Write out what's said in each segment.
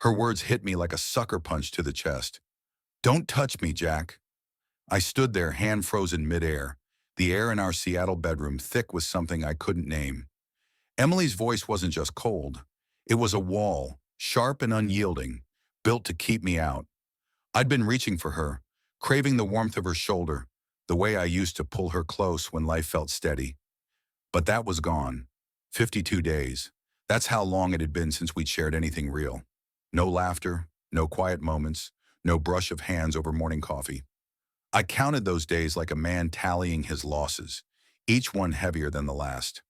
Her words hit me like a sucker punch to the chest. "Don't touch me, Jack." I stood there, hand frozen midair, the air in our Seattle bedroom thick with something I couldn't name. Emily's voice wasn't just cold. It was a wall, sharp and unyielding, built to keep me out. I'd been reaching for her, craving the warmth of her shoulder, the way I used to pull her close when life felt steady. But that was gone. 52 days. That's how long it had been since we'd shared anything real. No laughter, no quiet moments, no brush of hands over morning coffee. I counted those days like a man tallying his losses, each one heavier than the last.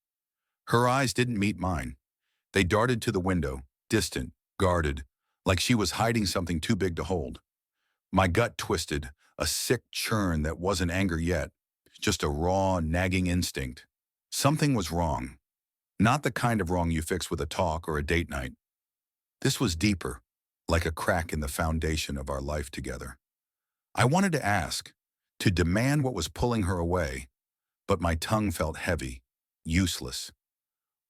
Her eyes didn't meet mine. They darted to the window, distant, guarded, like she was hiding something too big to hold. My gut twisted, a sick churn that wasn't anger yet, just a raw, nagging instinct. Something was wrong. Not the kind of wrong you fix with a talk or a date night. This was deeper, like a crack in the foundation of our life together. I wanted to ask, to demand what was pulling her away, but my tongue felt heavy, useless.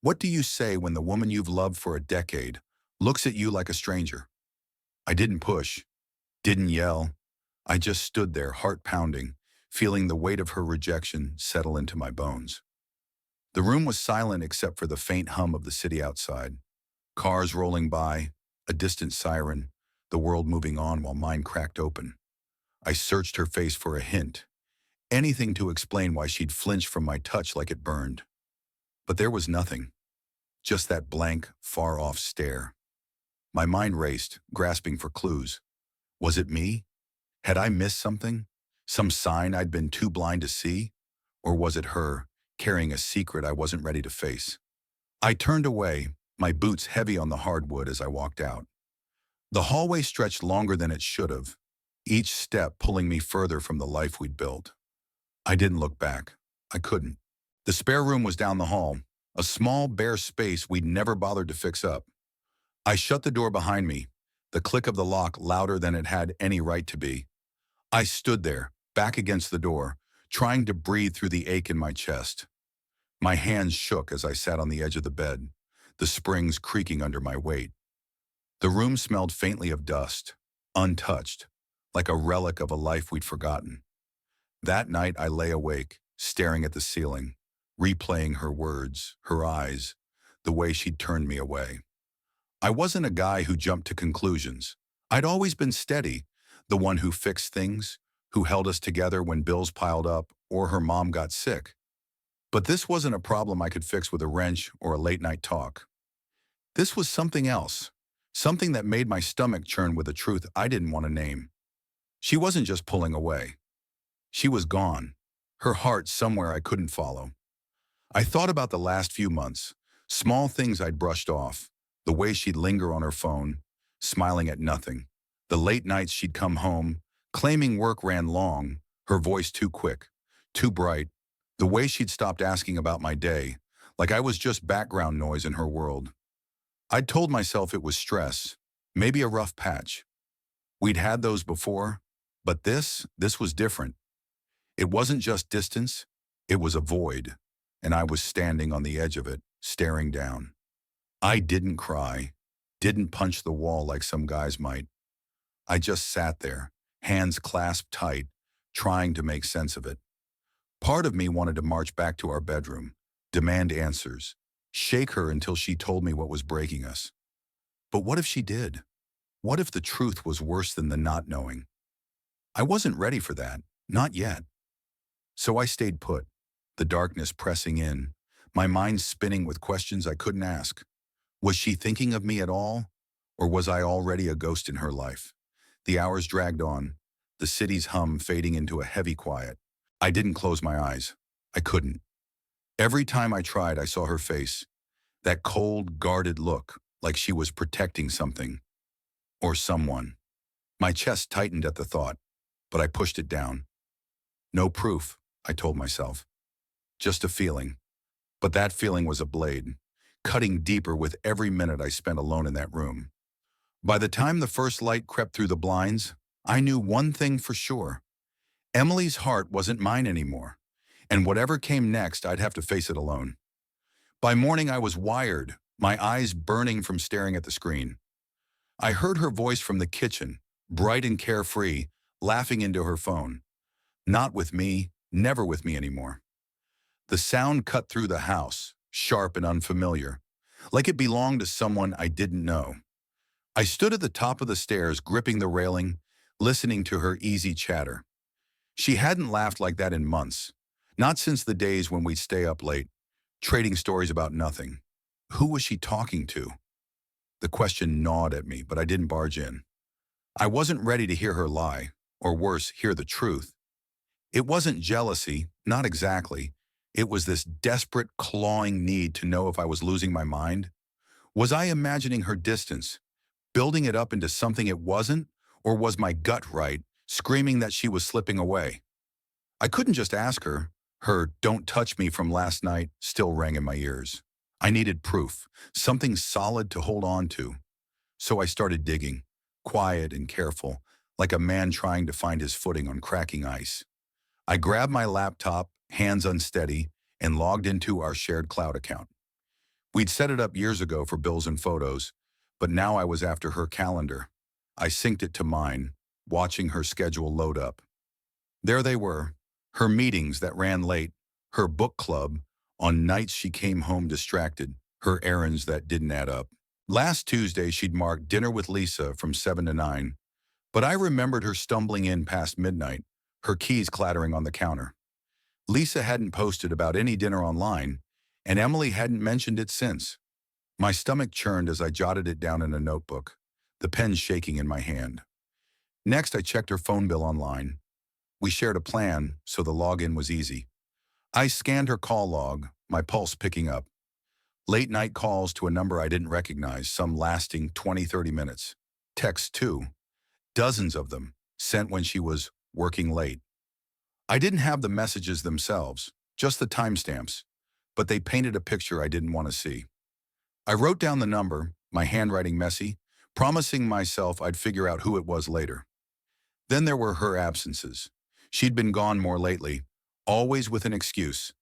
What do you say when the woman you've loved for a decade looks at you like a stranger? I didn't push, didn't yell. I just stood there, heart pounding, feeling the weight of her rejection settle into my bones. The room was silent except for the faint hum of the city outside. Cars rolling by, a distant siren, the world moving on while mine cracked open. I searched her face for a hint, anything to explain why she'd flinch from my touch like it burned. But there was nothing, just that blank, far-off stare. My mind raced, grasping for clues. Was it me? Had I missed something? Some sign I'd been too blind to see? Or was it her, carrying a secret I wasn't ready to face? I turned away, my boots heavy on the hardwood as I walked out. The hallway stretched longer than it should have, each step pulling me further from the life we'd built. I didn't look back. I couldn't. The spare room was down the hall, a small, bare space we'd never bothered to fix up. I shut the door behind me, the click of the lock louder than it had any right to be. I stood there, back against the door, trying to breathe through the ache in my chest. My hands shook as I sat on the edge of the bed, the springs creaking under my weight. The room smelled faintly of dust, untouched, like a relic of a life we'd forgotten. That night I lay awake, staring at the ceiling, replaying her words, her eyes, the way she'd turned me away. I wasn't a guy who jumped to conclusions. I'd always been steady, the one who fixed things, who held us together when bills piled up or her mom got sick. But this wasn't a problem I could fix with a wrench or a late-night talk. This was something else, something that made my stomach churn with a truth I didn't want to name. She wasn't just pulling away. She was gone, her heart somewhere I couldn't follow. I thought about the last few months, small things I'd brushed off, the way she'd linger on her phone, smiling at nothing, the late nights she'd come home, claiming work ran long, her voice too quick, too bright, the way she'd stopped asking about my day, like I was just background noise in her world. I'd told myself it was stress, maybe a rough patch. We'd had those before, but this was different. It wasn't just distance, it was a void, and I was standing on the edge of it, staring down. I didn't cry, didn't punch the wall like some guys might. I just sat there, hands clasped tight, trying to make sense of it. Part of me wanted to march back to our bedroom, demand answers, shake her until she told me what was breaking us. But what if she did? What if the truth was worse than the not knowing? I wasn't ready for that, not yet. So I stayed put, the darkness pressing in, my mind spinning with questions I couldn't ask. Was she thinking of me at all? Or was I already a ghost in her life? The hours dragged on, the city's hum fading into a heavy quiet. I didn't close my eyes. I couldn't. Every time I tried, I saw her face, that cold, guarded look, like she was protecting something. Or someone. My chest tightened at the thought, but I pushed it down. No proof, I told myself. Just a feeling. But that feeling was a blade, cutting deeper with every minute I spent alone in that room. By the time the first light crept through the blinds, I knew one thing for sure. Emily's heart wasn't mine anymore, and whatever came next, I'd have to face it alone. By morning, I was wired, my eyes burning from staring at the screen. I heard her voice from the kitchen, bright and carefree, laughing into her phone. Not with me, never with me anymore. The sound cut through the house, sharp and unfamiliar, like it belonged to someone I didn't know. I stood at the top of the stairs, gripping the railing, listening to her easy chatter. She hadn't laughed like that in months, not since the days when we'd stay up late, trading stories about nothing. Who was she talking to? The question gnawed at me, but I didn't barge in. I wasn't ready to hear her lie, or worse, hear the truth. It wasn't jealousy, not exactly. It was this desperate, clawing need to know if I was losing my mind. Was I imagining her distance, building it up into something it wasn't, or was my gut right, screaming that she was slipping away? I couldn't just ask her. Her "don't touch me" from last night still rang in my ears. I needed proof, something solid to hold on to. So I started digging, quiet and careful, like a man trying to find his footing on cracking ice. I grabbed my laptop, hands unsteady, and logged into our shared cloud account. We'd set it up years ago for bills and photos, but now I was after her calendar. I synced it to mine, watching her schedule load up. There they were, her meetings that ran late, her book club on nights she came home distracted, her errands that didn't add up. Last Tuesday, she'd marked dinner with Lisa from 7 to 9, but I remembered her stumbling in past midnight, her keys clattering on the counter. Lisa hadn't posted about any dinner online, and Emily hadn't mentioned it since. My stomach churned as I jotted it down in a notebook, the pen shaking in my hand. Next, I checked her phone bill online. We shared a plan, so the login was easy. I scanned her call log, my pulse picking up. Late night calls to a number I didn't recognize, some lasting 20-30 minutes. Texts too, dozens of them, sent when she was working late. I didn't have the messages themselves, just the timestamps, but they painted a picture I didn't want to see. I wrote down the number, my handwriting messy, promising myself I'd figure out who it was later. Then there were her absences. She'd been gone more lately, always with an excuse.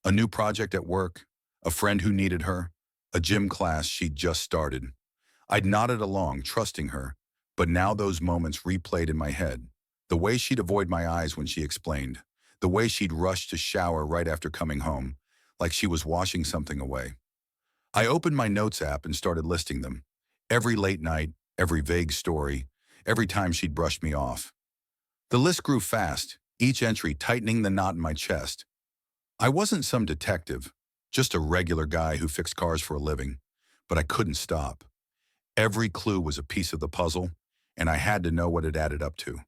A new project at work, a friend who needed her, a gym class she'd just started. I'd nodded along, trusting her, but now those moments replayed in my head. The way she'd avoid my eyes when she explained, the way she'd rush to shower right after coming home, like she was washing something away. I opened my notes app and started listing them. Every late night, every vague story, every time she'd brushed me off. The list grew fast, each entry tightening the knot in my chest. I wasn't some detective, just a regular guy who fixed cars for a living, but I couldn't stop. Every clue was a piece of the puzzle, and I had to know what it added up to.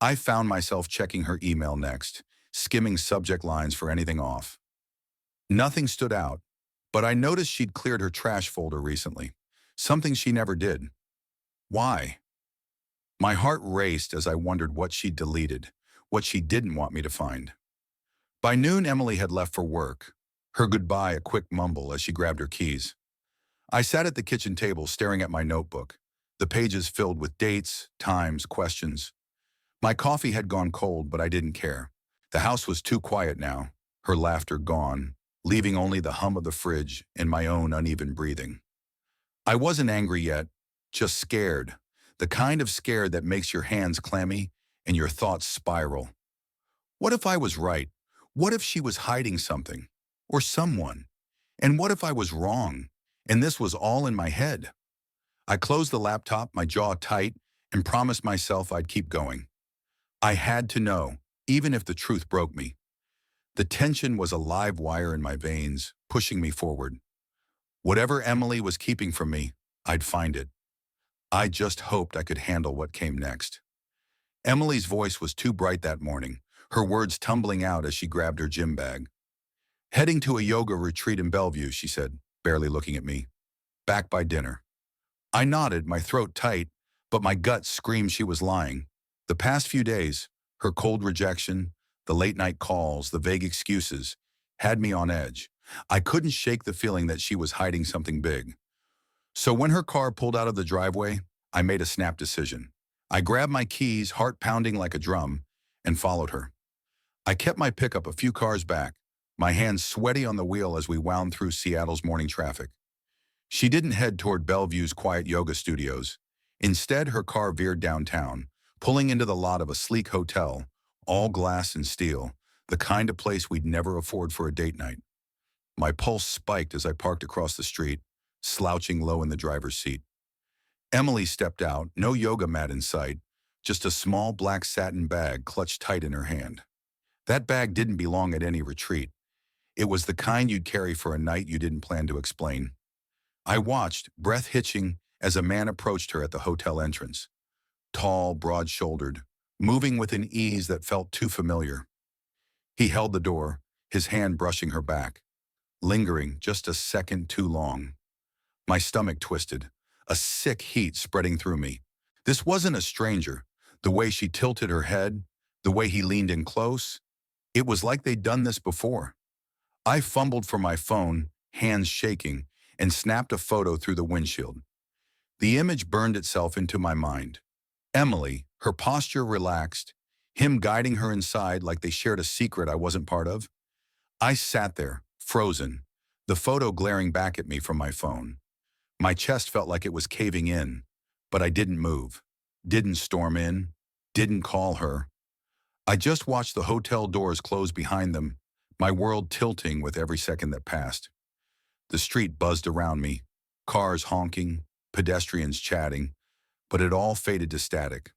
I found myself checking her email next, skimming subject lines for anything off. Nothing stood out, but I noticed she'd cleared her trash folder recently, something she never did. Why? My heart raced as I wondered what she'd deleted, what she didn't want me to find. By noon, Emily had left for work, her goodbye a quick mumble as she grabbed her keys. I sat at the kitchen table staring at my notebook, the pages filled with dates, times, questions. My coffee had gone cold, but I didn't care. The house was too quiet now, her laughter gone, leaving only the hum of the fridge and my own uneven breathing. I wasn't angry yet, just scared, the kind of scared that makes your hands clammy and your thoughts spiral. What if I was right? What if she was hiding something? Or someone? And what if I was wrong? And this was all in my head? I closed the laptop, my jaw tight, and promised myself I'd keep going. I had to know, even if the truth broke me. The tension was a live wire in my veins, pushing me forward. Whatever Emily was keeping from me, I'd find it. I just hoped I could handle what came next. Emily's voice was too bright that morning, her words tumbling out as she grabbed her gym bag. Heading to a yoga retreat in Bellevue, she said, barely looking at me. Back by dinner. I nodded, my throat tight, but my gut screamed she was lying. The past few days, her cold rejection, the late-night calls, the vague excuses, had me on edge. I couldn't shake the feeling that she was hiding something big. So when her car pulled out of the driveway, I made a snap decision. I grabbed my keys, heart pounding like a drum, and followed her. I kept my pickup a few cars back, my hands sweaty on the wheel as we wound through Seattle's morning traffic. She didn't head toward Bellevue's quiet yoga studios. Instead, her car veered downtown, pulling into the lot of a sleek hotel, all glass and steel, the kind of place we'd never afford for a date night. My pulse spiked as I parked across the street, slouching low in the driver's seat. Emily stepped out, no yoga mat in sight, just a small black satin bag clutched tight in her hand. That bag didn't belong at any retreat. It was the kind you'd carry for a night you didn't plan to explain. I watched, breath hitching, as a man approached her at the hotel entrance. Tall, broad-shouldered, moving with an ease that felt too familiar. He held the door, his hand brushing her back, lingering just a second too long. My stomach twisted, a sick heat spreading through me. This wasn't a stranger. The way she tilted her head, the way he leaned in close, it was like they'd done this before. I fumbled for my phone, hands shaking, and snapped a photo through the windshield. The image burned itself into my mind. Emily, her posture relaxed, him guiding her inside like they shared a secret I wasn't part of. I sat there, frozen, the photo glaring back at me from my phone. My chest felt like it was caving in, but I didn't move, didn't storm in, didn't call her. I just watched the hotel doors close behind them, my world tilting with every second that passed. The street buzzed around me, cars honking, pedestrians chatting, but it all faded to static.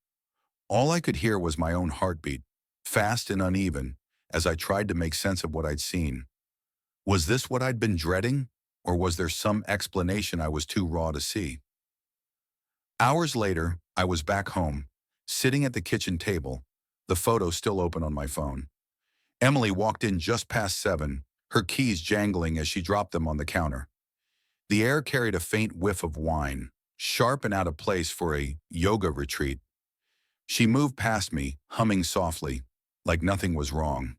All I could hear was my own heartbeat, fast and uneven, as I tried to make sense of what I'd seen. Was this what I'd been dreading, or was there some explanation I was too raw to see? Hours later, I was back home, sitting at the kitchen table, the photo still open on my phone. Emily walked in just past 7, her keys jangling as she dropped them on the counter. The air carried a faint whiff of wine, sharp and out of place for a yoga retreat. She moved past me, humming softly, like nothing was wrong.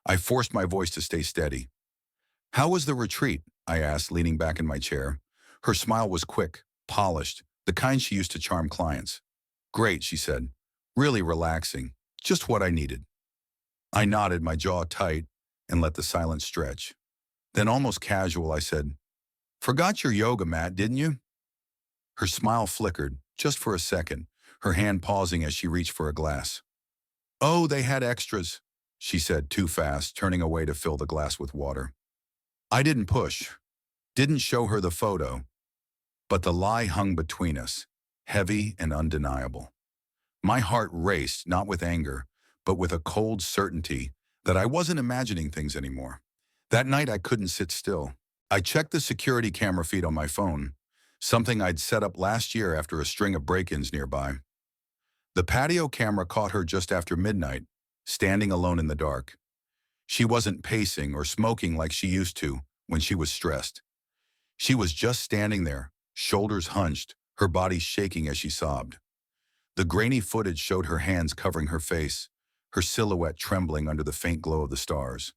I forced my voice to stay steady. "How was the retreat?" I asked, leaning back in my chair. Her smile was quick, polished, the kind she used to charm clients. "Great," she said. "Really relaxing. Just what I needed." I nodded, my jaw tight, and let the silence stretch. Then, almost casual, I said, "Forgot your yoga mat, didn't you?" Her smile flickered, just for a second, her hand pausing as she reached for a glass. "Oh, they had extras," she said too fast, turning away to fill the glass with water. I didn't push, didn't show her the photo, but the lie hung between us, heavy and undeniable. My heart raced, not with anger, but with a cold certainty that I wasn't imagining things anymore. That night I couldn't sit still. I checked the security camera feed on my phone, something I'd set up last year after a string of break-ins nearby. The patio camera caught her just after midnight, standing alone in the dark. She wasn't pacing or smoking like she used to when she was stressed. She was just standing there, shoulders hunched, her body shaking as she sobbed. The grainy footage showed her hands covering her face, her silhouette trembling under the faint glow of the stars.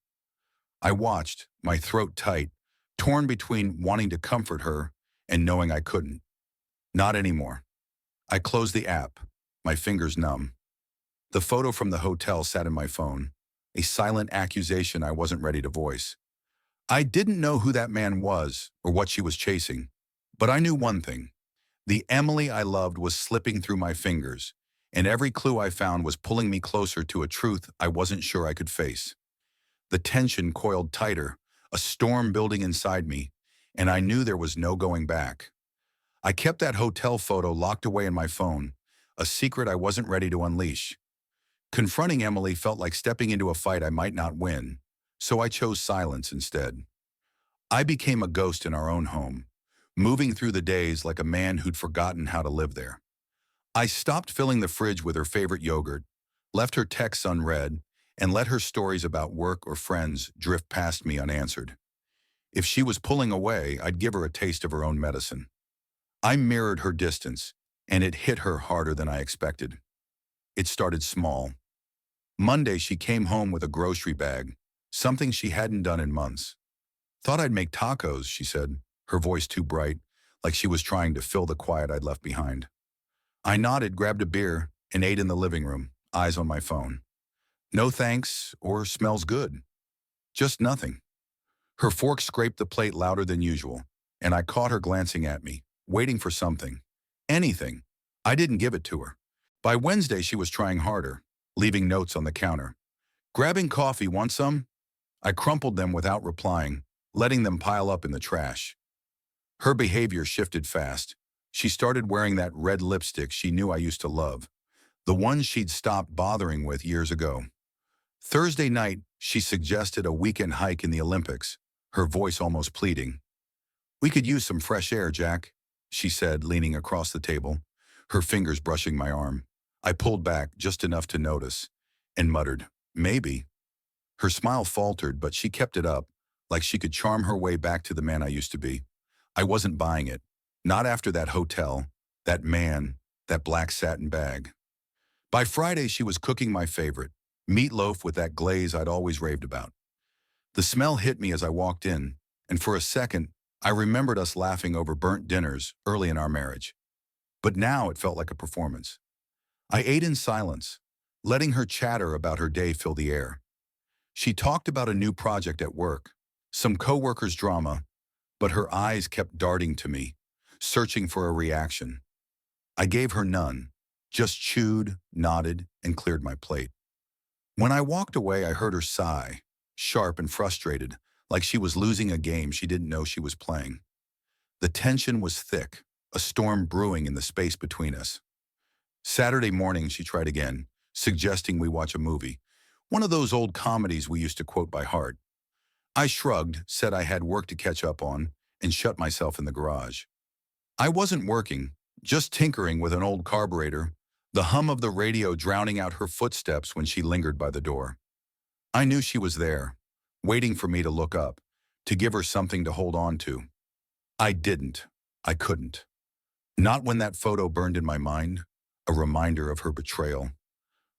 I watched, my throat tight, torn between wanting to comfort her and knowing I couldn't. Not anymore. I closed the app, my fingers numb. The photo from the hotel sat in my phone, a silent accusation I wasn't ready to voice. I didn't know who that man was or what she was chasing, but I knew one thing. The Emily I loved was slipping through my fingers, and every clue I found was pulling me closer to a truth I wasn't sure I could face. The tension coiled tighter, a storm building inside me, and I knew there was no going back. I kept that hotel photo locked away in my phone, a secret I wasn't ready to unleash. Confronting Emily felt like stepping into a fight I might not win, so I chose silence instead. I became a ghost in our own home, moving through the days like a man who'd forgotten how to live there. I stopped filling the fridge with her favorite yogurt, left her texts unread, and let her stories about work or friends drift past me unanswered. If she was pulling away, I'd give her a taste of her own medicine. I mirrored her distance, and it hit her harder than I expected. It started small. Monday, she came home with a grocery bag, something she hadn't done in months. "Thought I'd make tacos," she said, her voice too bright, like she was trying to fill the quiet I'd left behind. I nodded, grabbed a beer, and ate in the living room, eyes on my phone. No thanks or smells good. Just nothing. Her fork scraped the plate louder than usual, and I caught her glancing at me, waiting for something. Anything. I didn't give it to her. By Wednesday, she was trying harder, leaving notes on the counter. Grabbing coffee, want some? I crumpled them without replying, letting them pile up in the trash. Her behavior shifted fast. She started wearing that red lipstick she knew I used to love, the one she'd stopped bothering with years ago. Thursday night, she suggested a weekend hike in the Olympics, her voice almost pleading. "We could use some fresh air, Jack," she said, leaning across the table, her fingers brushing my arm. I pulled back just enough to notice and muttered, "Maybe." Her smile faltered, but she kept it up, like she could charm her way back to the man I used to be. I wasn't buying it. Not after that hotel, that man, that black satin bag. By Friday, she was cooking my favorite, meatloaf with that glaze I'd always raved about. The smell hit me as I walked in, and for a second, I remembered us laughing over burnt dinners early in our marriage. But now it felt like a performance. I ate in silence, letting her chatter about her day fill the air. She talked about a new project at work, some coworkers' drama, but her eyes kept darting to me, searching for a reaction. I gave her none, just chewed, nodded, and cleared my plate. When I walked away, I heard her sigh, sharp and frustrated, like she was losing a game she didn't know she was playing. The tension was thick, a storm brewing in the space between us. Saturday morning, she tried again, suggesting we watch a movie, one of those old comedies we used to quote by heart. I shrugged, said I had work to catch up on, and shut myself in the garage. I wasn't working, just tinkering with an old carburetor, the hum of the radio drowning out her footsteps when she lingered by the door. I knew she was there, waiting for me to look up, to give her something to hold on to. I didn't. I couldn't. Not when that photo burned in my mind, a reminder of her betrayal.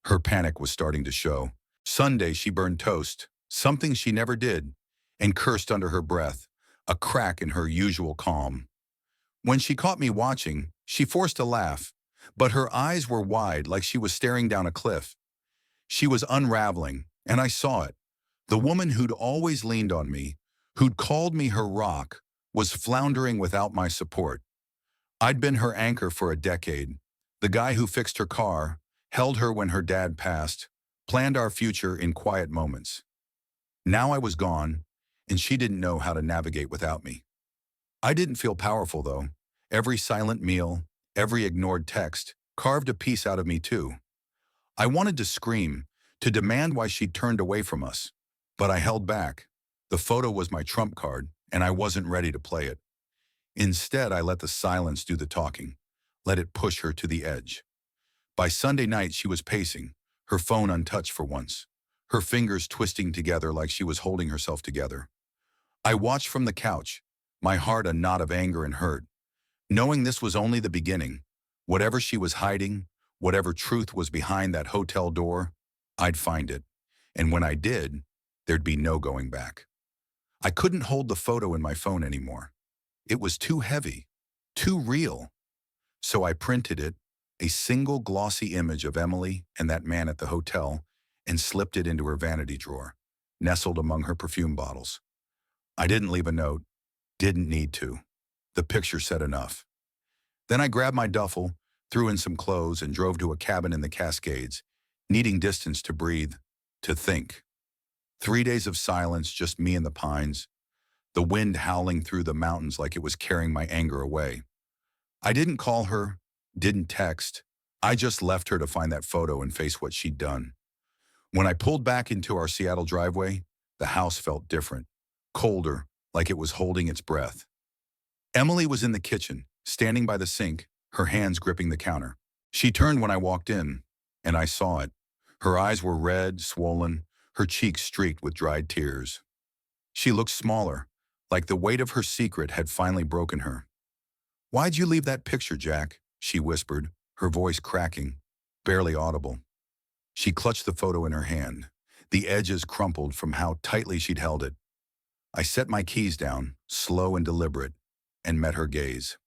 Her panic was starting to show. Sunday, she burned toast, something she never did, and cursed under her breath, a crack in her usual calm. When she caught me watching, she forced a laugh, but her eyes were wide like she was staring down a cliff. She was unraveling, and I saw it. The woman who'd always leaned on me, who'd called me her rock, was floundering without my support. I'd been her anchor for a decade, the guy who fixed her car, held her when her dad passed, planned our future in quiet moments. Now I was gone, and she didn't know how to navigate without me. I didn't feel powerful, though. Every silent meal, every ignored text, carved a piece out of me too. I wanted to scream, to demand why she'd turned away from us, but I held back. The photo was my trump card, and I wasn't ready to play it. Instead, I let the silence do the talking, let it push her to the edge. By Sunday night, she was pacing, her phone untouched for once, her fingers twisting together like she was holding herself together. I watched from the couch, my heart a knot of anger and hurt, knowing this was only the beginning. Whatever she was hiding, whatever truth was behind that hotel door, I'd find it. And when I did, there'd be no going back. I couldn't hold the photo in my phone anymore. It was too heavy, too real. So I printed it, a single glossy image of Emily and that man at the hotel, and slipped it into her vanity drawer, nestled among her perfume bottles. I didn't leave a note, didn't need to. The picture said enough. Then I grabbed my duffel, threw in some clothes, and drove to a cabin in the Cascades, needing distance to breathe, to think. 3 days of silence, just me and the pines, the wind howling through the mountains like it was carrying my anger away. I didn't call her, didn't text. I just left her to find that photo and face what she'd done. When I pulled back into our Seattle driveway, the house felt different, colder, like it was holding its breath. Emily was in the kitchen, standing by the sink, her hands gripping the counter. She turned when I walked in, and I saw it. Her eyes were red, swollen, her cheeks streaked with dried tears. She looked smaller, like the weight of her secret had finally broken her. "Why'd you leave that picture, Jack?" she whispered, her voice cracking, barely audible. She clutched the photo in her hand, the edges crumpled from how tightly she'd held it. I set my keys down, slow and deliberate, and met her gaze.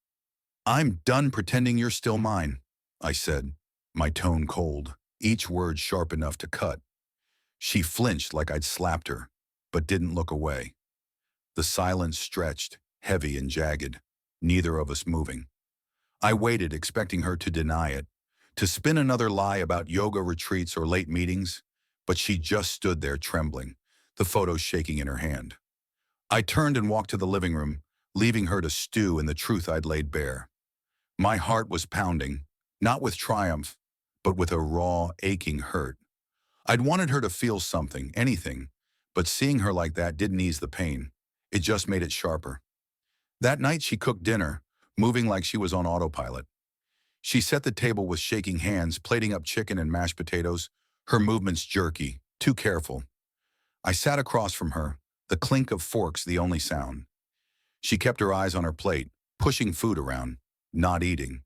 "I'm done pretending you're still mine," I said, my tone cold, each word sharp enough to cut. She flinched like I'd slapped her, but didn't look away. The silence stretched, heavy and jagged, neither of us moving. I waited, expecting her to deny it, to spin another lie about yoga retreats or late meetings, but she just stood there trembling, the photos shaking in her hand. I turned and walked to the living room, leaving her to stew in the truth I'd laid bare. My heart was pounding, not with triumph, but with a raw, aching hurt. I'd wanted her to feel something, anything, but seeing her like that didn't ease the pain. It just made it sharper. That night she cooked dinner, moving like she was on autopilot. She set the table with shaking hands, plating up chicken and mashed potatoes, her movements jerky, too careful. I sat across from her, the clink of forks the only sound. She kept her eyes on her plate, pushing food around, not eating.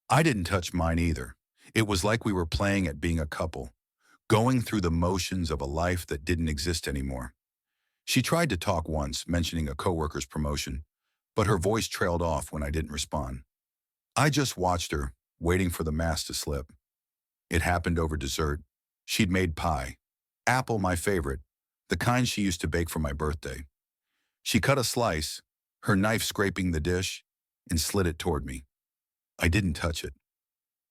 I didn't touch mine either. It was like we were playing at being a couple, going through the motions of a life that didn't exist anymore. She tried to talk once, mentioning a coworker's promotion, but her voice trailed off when I didn't respond. I just watched her, waiting for the mask to slip. It happened over dessert. She'd made pie. Apple, my favorite, the kind she used to bake for my birthday. She cut a slice, her knife scraping the dish, and slid it toward me. I didn't touch it.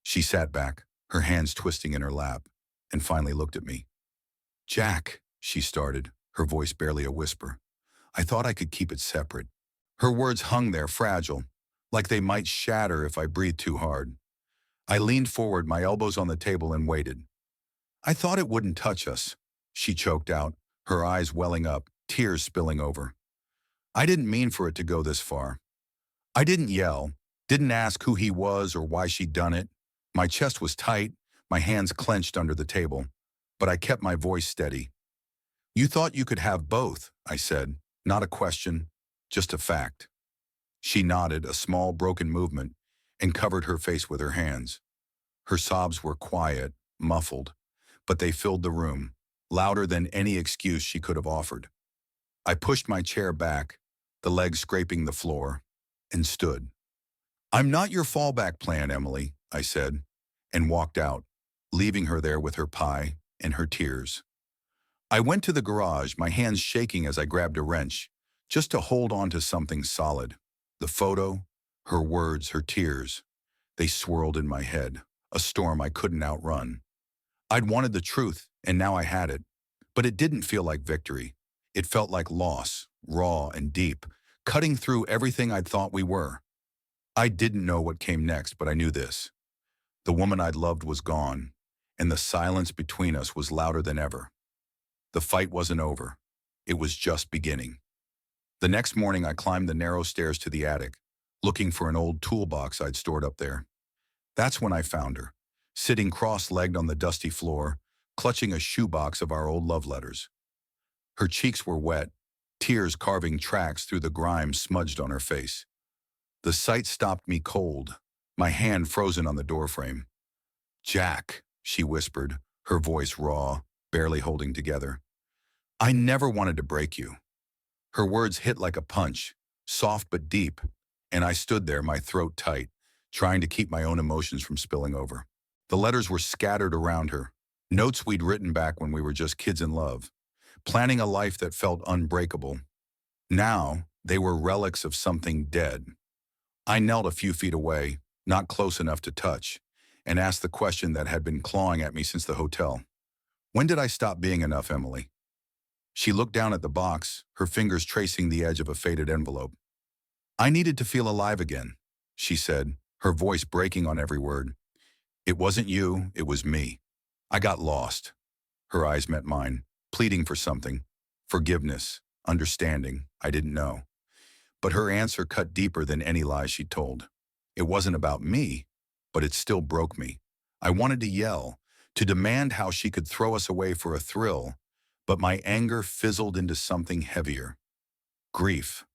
She sat back, her hands twisting in her lap, and finally looked at me. "Jack," she started, her voice barely a whisper. I thought I could keep it separate. Her words hung there, fragile, like they might shatter if I breathed too hard. I leaned forward, my elbows on the table, and waited. "I thought it wouldn't touch us," she choked out, her eyes welling up, tears spilling over. I didn't mean for it to go this far. I didn't yell, didn't ask who he was or why she'd done it. My chest was tight, my hands clenched under the table, but I kept my voice steady. "You thought you could have both," I said, not a question, just a fact. She nodded, a small broken movement, and covered her face with her hands. Her sobs were quiet, muffled, but they filled the room, louder than any excuse she could have offered. I pushed my chair back, the legs scraping the floor, and stood. "I'm not your fallback plan, Emily," I said, and walked out, leaving her there with her pie and her tears. I went to the garage, my hands shaking as I grabbed a wrench, just to hold on to something solid. The photo, her words, her tears, they swirled in my head, a storm I couldn't outrun. I'd wanted the truth, and now I had it. But it didn't feel like victory. It felt like loss, raw and deep, cutting through everything I'd thought we were. I didn't know what came next, but I knew this. The woman I'd loved was gone, and the silence between us was louder than ever. The fight wasn't over. It was just beginning. The next morning, I climbed the narrow stairs to the attic, looking for an old toolbox I'd stored up there. That's when I found her, sitting cross-legged on the dusty floor, clutching a shoebox of our old love letters. Her cheeks were wet, tears carving tracks through the grime smudged on her face. The sight stopped me cold, my hand frozen on the doorframe. "Jack," she whispered, her voice raw, barely holding together. "I never wanted to break you." Her words hit like a punch, soft but deep, and I stood there, my throat tight, trying to keep my own emotions from spilling over. The letters were scattered around her, notes we'd written back when we were just kids in love, planning a life that felt unbreakable. Now, they were relics of something dead. I knelt a few feet away, not close enough to touch, and asked the question that had been clawing at me since the hotel. "When did I stop being enough, Emily?" She looked down at the box, her fingers tracing the edge of a faded envelope. "I needed to feel alive again," she said, her voice breaking on every word. "It wasn't you, it was me. I got lost." Her eyes met mine, pleading for something. Forgiveness, understanding, I didn't know. But her answer cut deeper than any lies she'd told. It wasn't about me, but it still broke me. I wanted to yell, to demand how she could throw us away for a thrill, but my anger fizzled into something heavier. Grief.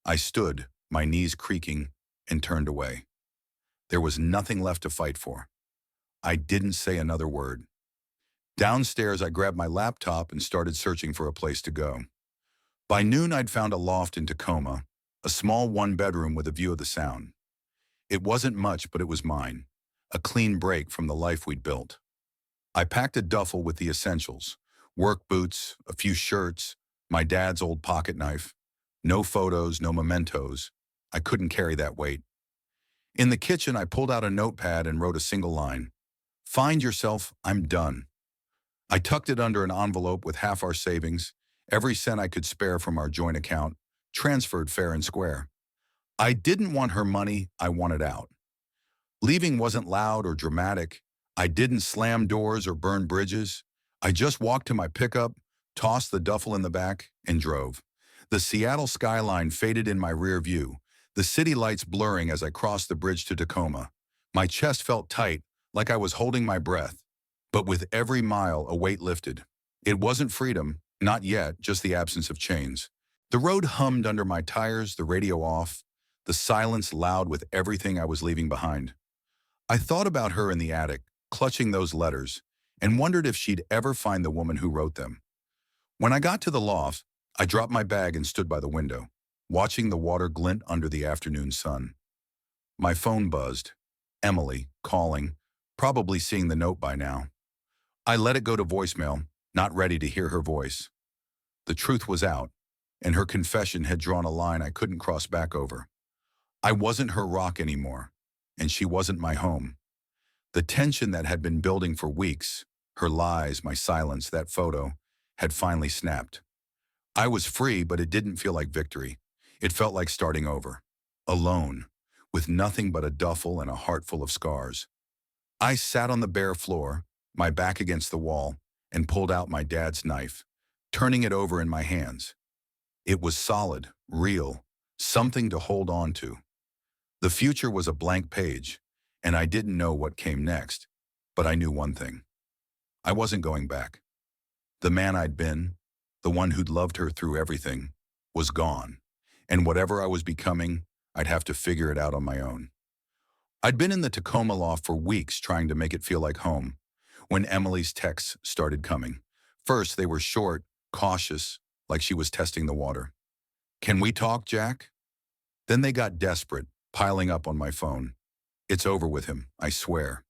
I stood, my knees creaking, and turned away. There was nothing left to fight for. I didn't say another word. Downstairs, I grabbed my laptop and started searching for a place to go. By noon, I'd found a loft in Tacoma, a small one-bedroom with a view of the Sound. It wasn't much, but it was mine, a clean break from the life we'd built. I packed a duffel with the essentials, work boots, a few shirts, my dad's old pocket knife. No photos, no mementos. I couldn't carry that weight. In the kitchen, I pulled out a notepad and wrote a single line. Find yourself, I'm done. I tucked it under an envelope with half our savings, every cent I could spare from our joint account, transferred fair and square. I didn't want her money, I wanted out. Leaving wasn't loud or dramatic. I didn't slam doors or burn bridges. I just walked to my pickup, tossed the duffel in the back, and drove. The Seattle skyline faded in my rear view, the city lights blurring as I crossed the bridge to Tacoma. My chest felt tight, like I was holding my breath. But with every mile, a weight lifted. It wasn't freedom, not yet, just the absence of chains. The road hummed under my tires, the radio off, the silence loud with everything I was leaving behind. I thought about her in the attic, clutching those letters, and wondered if she'd ever find the woman who wrote them. When I got to the loft, I dropped my bag and stood by the window, watching the water glint under the afternoon sun. My phone buzzed. Emily, calling, probably seeing the note by now. I let it go to voicemail, not ready to hear her voice. The truth was out, and her confession had drawn a line I couldn't cross back over. I wasn't her rock anymore, and she wasn't my home. The tension that had been building for weeks, her lies, my silence, that photo, had finally snapped. I was free, but it didn't feel like victory. It felt like starting over. Alone, with nothing but a duffel and a heart full of scars. I sat on the bare floor, my back against the wall, and pulled out my dad's knife, turning it over in my hands. It was solid, real, something to hold on to. The future was a blank page, and I didn't know what came next, but I knew one thing. I wasn't going back. The man I'd been, the one who'd loved her through everything, was gone, and whatever I was becoming, I'd have to figure it out on my own. I'd been in the Tacoma loft for weeks trying to make it feel like home, when Emily's texts started coming. First, they were short, cautious, like she was testing the water. "Can we talk, Jack?" Then they got desperate, piling up on my phone. "It's over with him, I swear."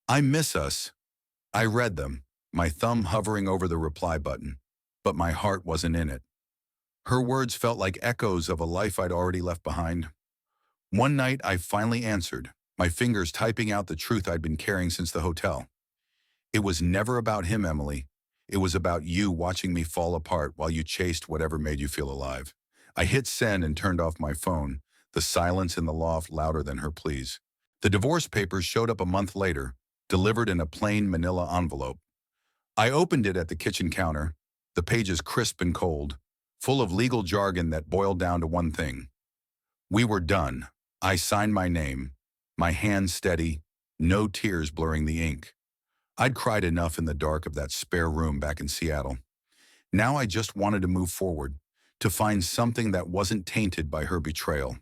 "I miss us." I read them, my thumb hovering over the reply button, but my heart wasn't in it. Her words felt like echoes of a life I'd already left behind. One night, I finally answered, my fingers typing out the truth I'd been carrying since the hotel. "It was never about him, Emily. It was about you watching me fall apart while you chased whatever made you feel alive." I hit send and turned off my phone, the silence in the loft louder than her pleas. The divorce papers showed up a month later, delivered in a plain manila envelope. I opened it at the kitchen counter, the pages crisp and cold, full of legal jargon that boiled down to one thing. We were done. I signed my name, my hand steady, no tears blurring the ink. I'd cried enough in the dark of that spare room back in Seattle. Now I just wanted to move forward, to find something that wasn't tainted by her betrayal.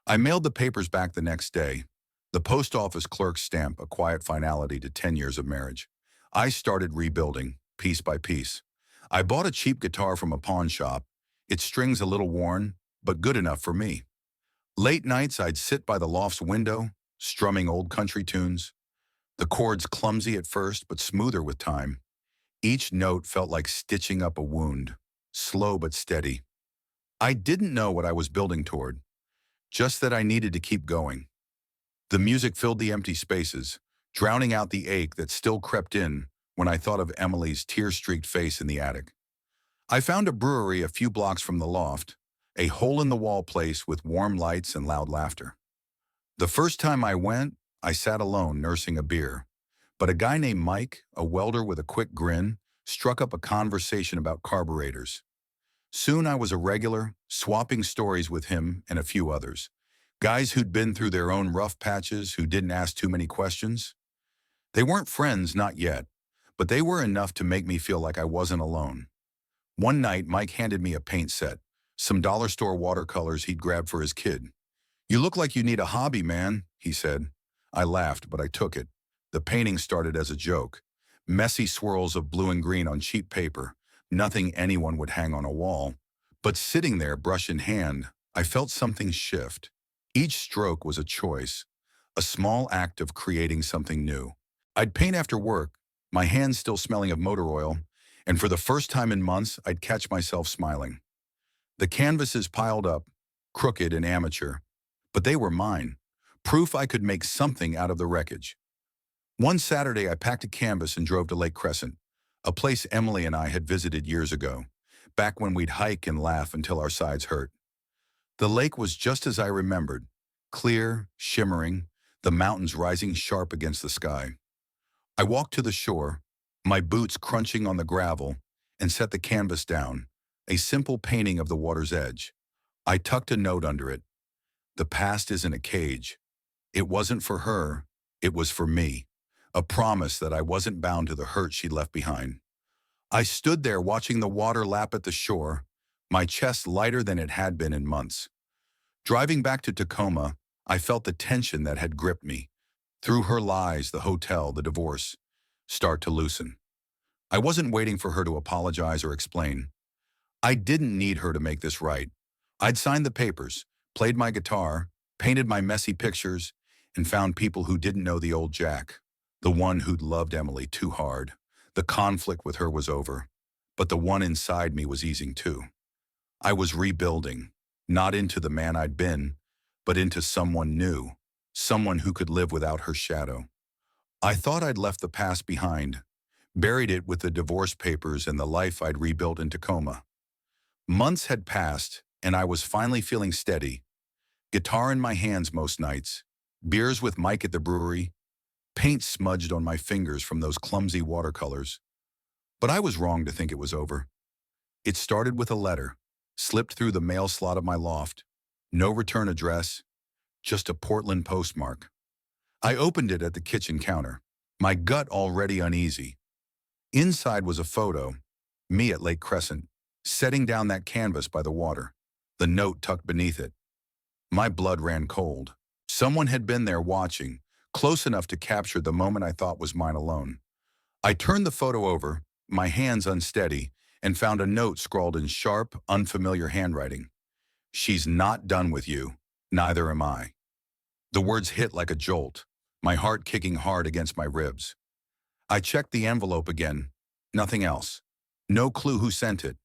I mailed the papers back the next day. The post office clerk's stamp, a quiet finality to 10 years of marriage. I started rebuilding, piece by piece. I bought a cheap guitar from a pawn shop, its strings a little worn, but good enough for me. Late nights I'd sit by the loft's window, strumming old country tunes. The chords clumsy at first, but smoother with time. Each note felt like stitching up a wound, slow but steady. I didn't know what I was building toward, just that I needed to keep going. The music filled the empty spaces, drowning out the ache that still crept in when I thought of Emily's tear-streaked face in the attic. I found a brewery a few blocks from the loft, a hole-in-the-wall place with warm lights and loud laughter. The first time I went, I sat alone nursing a beer, but a guy named Mike, a welder with a quick grin, struck up a conversation about carburetors. Soon I was a regular, swapping stories with him and a few others. Guys who'd been through their own rough patches, who didn't ask too many questions. They weren't friends, not yet, but they were enough to make me feel like I wasn't alone. One night, Mike handed me a paint set, some dollar store watercolors he'd grabbed for his kid. "You look like you need a hobby, man," he said. I laughed, but I took it. The painting started as a joke. Messy swirls of blue and green on cheap paper, nothing anyone would hang on a wall. But sitting there, brush in hand, I felt something shift. Each stroke was a choice, a small act of creating something new. I'd paint after work, my hands still smelling of motor oil, and for the first time in months, I'd catch myself smiling. The canvases piled up, crooked and amateur, but they were mine, proof I could make something out of the wreckage. One Saturday, I packed a canvas and drove to Lake Crescent, a place Emily and I had visited years ago, back when we'd hike and laugh until our sides hurt. The lake was just as I remembered, clear, shimmering, the mountains rising sharp against the sky. I walked to the shore, my boots crunching on the gravel, and set the canvas down, a simple painting of the water's edge. I tucked a note under it. The past isn't a cage. It wasn't for her, it was for me. A promise that I wasn't bound to the hurt she'd left behind. I stood there watching the water lap at the shore, my chest lighter than it had been in months. Driving back to Tacoma, I felt the tension that had gripped me. Through her lies, the hotel, the divorce, start to loosen. I wasn't waiting for her to apologize or explain. I didn't need her to make this right. I'd signed the papers, played my guitar, painted my messy pictures, and found people who didn't know the old Jack, the one who'd loved Emily too hard. The conflict with her was over, but the one inside me was easing too. I was rebuilding, not into the man I'd been, but into someone new, someone who could live without her shadow. I thought I'd left the past behind, buried it with the divorce papers and the life I'd rebuilt in Tacoma. Months had passed, and I was finally feeling steady. Guitar in my hands most nights, beers with Mike at the brewery, paint smudged on my fingers from those clumsy watercolors. But I was wrong to think it was over. It started with a letter, slipped through the mail slot of my loft. No return address, just a Portland postmark. I opened it at the kitchen counter, my gut already uneasy. Inside was a photo, me at Lake Crescent, setting down that canvas by the water, the note tucked beneath it. My blood ran cold. Someone had been there watching, close enough to capture the moment I thought was mine alone. I turned the photo over, my hands unsteady, and found a note scrawled in sharp, unfamiliar handwriting. "She's not done with you, neither am I." The words hit like a jolt, my heart kicking hard against my ribs. I checked the envelope again. Nothing else. No clue who sent it.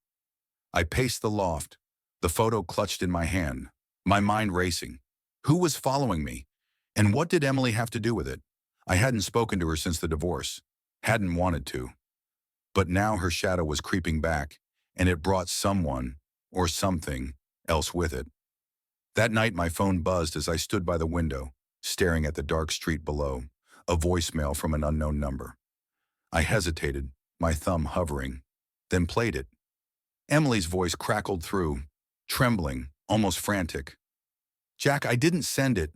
I paced the loft, the photo clutched in my hand, my mind racing. Who was following me? And what did Emily have to do with it? I hadn't spoken to her since the divorce. Hadn't wanted to. But now her shadow was creeping back, and it brought someone, or something, else with it. That night my phone buzzed as I stood by the window, staring at the dark street below, a voicemail from an unknown number. I hesitated, my thumb hovering, then played it. Emily's voice crackled through, trembling, almost frantic. "Jack, I didn't send it.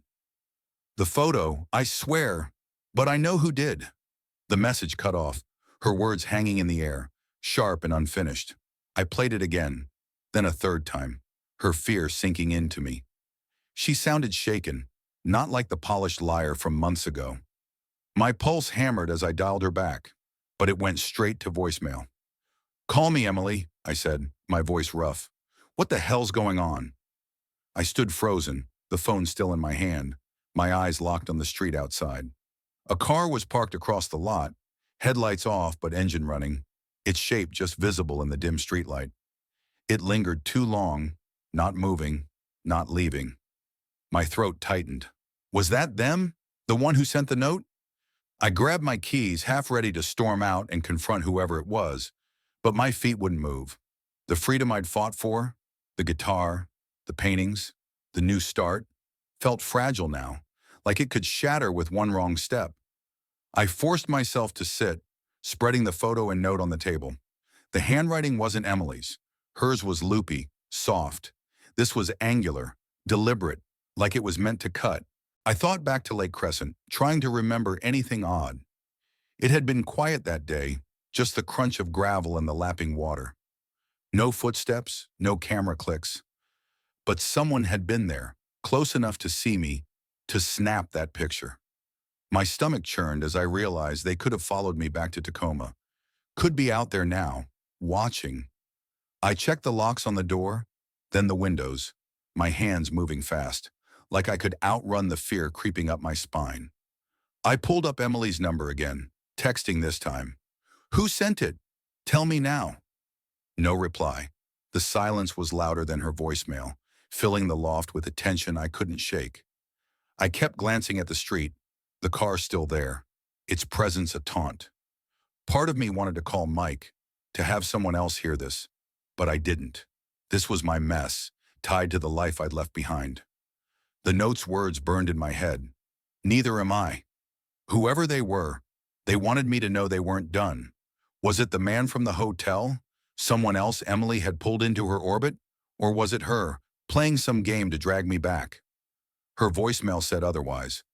The photo, I swear, but I know who did." The message cut off, her words hanging in the air, sharp and unfinished. I played it again, then a third time, her fear sinking into me. She sounded shaken, not like the polished liar from months ago. My pulse hammered as I dialed her back, but it went straight to voicemail. "Call me, Emily," I said, my voice rough. "What the hell's going on?" I stood frozen, the phone still in my hand, my eyes locked on the street outside. A car was parked across the lot, headlights off but engine running, its shape just visible in the dim streetlight. It lingered too long, not moving, not leaving. My throat tightened. Was that them? The one who sent the note? I grabbed my keys, half ready to storm out and confront whoever it was, but my feet wouldn't move. The freedom I'd fought for, the guitar, the paintings, the new start, felt fragile now, like it could shatter with one wrong step. I forced myself to sit, spreading the photo and note on the table. The handwriting wasn't Emily's. Hers was loopy, soft. This was angular, deliberate, like it was meant to cut. I thought back to Lake Crescent, trying to remember anything odd. It had been quiet that day, just the crunch of gravel and the lapping water. No footsteps, no camera clicks. But someone had been there, close enough to see me, to snap that picture. My stomach churned as I realized they could have followed me back to Tacoma. Could be out there now, watching. I checked the locks on the door, then the windows, my hands moving fast, like I could outrun the fear creeping up my spine. I pulled up Emily's number again, texting this time. "Who sent it? Tell me now." No reply. The silence was louder than her voicemail, filling the loft with a tension I couldn't shake. I kept glancing at the street, the car still there, its presence a taunt. Part of me wanted to call Mike, to have someone else hear this, but I didn't. This was my mess, tied to the life I'd left behind. The note's words burned in my head. Neither am I. Whoever they were, they wanted me to know they weren't done. Was it the man from the hotel? Someone else Emily had pulled into her orbit? Or was it her, playing some game to drag me back? Her voicemail said otherwise,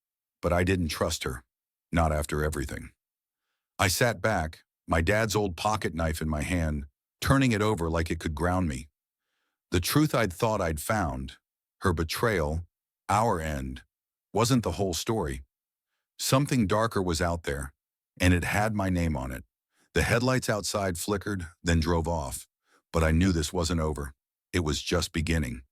but I didn't trust her. Not after everything. I sat back, my dad's old pocket knife in my hand, turning it over like it could ground me. The truth I'd thought I'd found, her betrayal, our end, wasn't the whole story. Something darker was out there, and it had my name on it. The headlights outside flickered, then drove off. But I knew this wasn't over. It was just beginning.